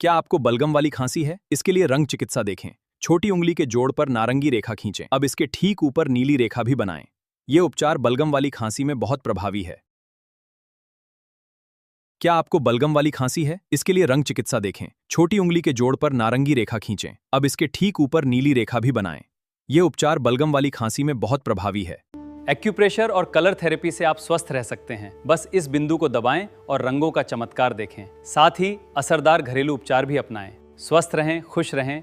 क्या आपको बलगम वाली खांसी है? इसके लिए रंग चिकित्सा देखें। छोटी उंगली के जोड़ पर नारंगी रेखा खींचें। अब इसके ठीक ऊपर नीली रेखा भी बनाएं। ये उपचार बलगम वाली खांसी में बहुत प्रभावी है। क्या आपको बलगम वाली खांसी है? इसके लिए रंग चिकित्सा देखें। छोटी उंगली के जोड़ पर नारंगी रेखा खींचें। अब इसके ठीक ऊपर नीली रेखा भी बनाएं। ये उपचार बलगम वाली खांसी में बहुत प्रभावी है। एक्यूप्रेशर और कलर थेरेपी से आप स्वस्थ रह सकते हैं। बस इस बिंदु को दबाएं और रंगों का चमत्कार देखें। साथ ही असरदार घरेलू उपचार भी अपनाएं। स्वस्थ रहें, खुश रहें।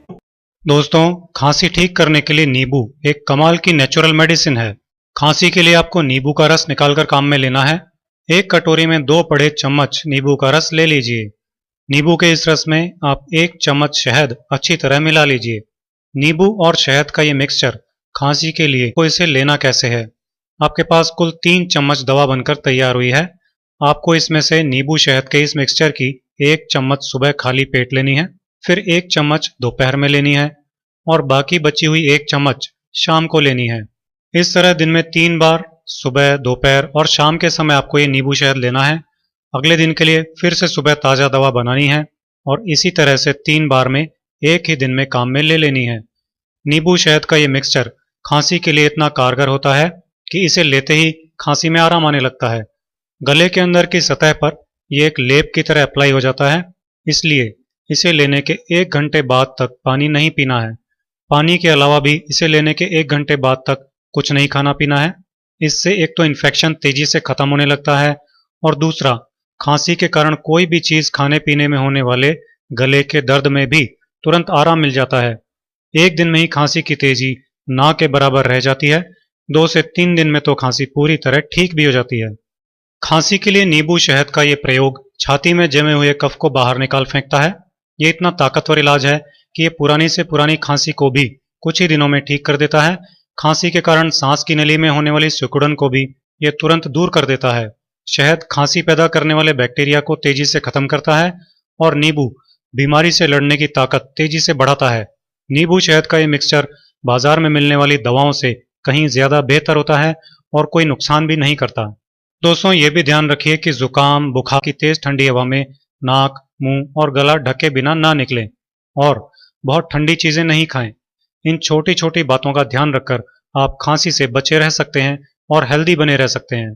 दोस्तों, खांसी ठीक करने के लिए नींबू एक कमाल की नेचुरल मेडिसिन है। खांसी के लिए आपको नींबू का रस निकालकर काम में लेना है। एक कटोरी में 2 बड़े चम्मच नींबू का रस ले लीजिए। नींबू के इस रस में आप 1 चम्मच शहद अच्छी तरह मिला लीजिए। नींबू और शहद का ये मिक्सचर खांसी के लिए को इसे लेना कैसे है। आपके पास कुल 3 चम्मच दवा बनकर तैयार हुई है। आपको इसमें से नींबू शहद के इस मिक्सचर की 1 चम्मच सुबह खाली पेट लेनी है, फिर 1 चम्मच दोपहर में लेनी है और बाकी बची हुई 1 चम्मच शाम को लेनी है। इस तरह दिन में 3 बार सुबह, दोपहर और शाम के समय आपको ये नींबू शहद लेना है। अगले दिन के लिए फिर से सुबह ताज़ा दवा बनानी है और इसी तरह से 3 बार में एक ही दिन में काम में ले लेनी है। नींबू शहद का ये मिक्सचर खांसी के लिए इतना कारगर होता है कि इसे लेते ही खांसी में आराम आने लगता है। गले के अंदर की सतह पर यह एक लेप की तरह अप्लाई हो जाता है, इसलिए इसे लेने के 1 घंटे बाद तक पानी नहीं पीना है। पानी के अलावा भी इसे लेने के 1 घंटे बाद तक कुछ नहीं खाना पीना है। इससे एक तो इन्फेक्शन तेजी से खत्म होने लगता है और दूसरा, खांसी के कारण कोई भी चीज खाने पीने में होने वाले गले के दर्द में भी तुरंत आराम मिल जाता है। एक दिन में ही खांसी की तेजी ना के बराबर रह जाती है। 2 से 3 दिन में तो खांसी पूरी तरह ठीक भी हो जाती है। खांसी के लिए नींबू शहद का ये प्रयोग छाती में जमे हुए कफ को बाहर निकाल फेंकता है। ये इतना ताकतवर इलाज है कि ये पुरानी से पुरानी खांसी को भी कुछ ही दिनों में ठीक कर देता है। खांसी के कारण सांस की नली में होने वाली सिकुड़न को भी ये तुरंत दूर कर देता है। शहद खांसी पैदा करने वाले बैक्टीरिया को तेजी से खत्म करता है और नींबू बीमारी से लड़ने की ताकत तेजी से बढ़ाता है। नींबू शहद का ये मिक्सचर बाजार में मिलने वाली दवाओं से कहीं ज्यादा बेहतर होता है और कोई नुकसान भी नहीं करता। दोस्तों, ये भी ध्यान रखिए कि जुकाम, बुखार की तेज ठंडी हवा में नाक, मुंह और गला ढके बिना ना निकलें और बहुत ठंडी चीजें नहीं खाएं। इन छोटी छोटी बातों का ध्यान रखकर आप खांसी से बचे रह सकते हैं और हेल्दी बने रह सकते हैं।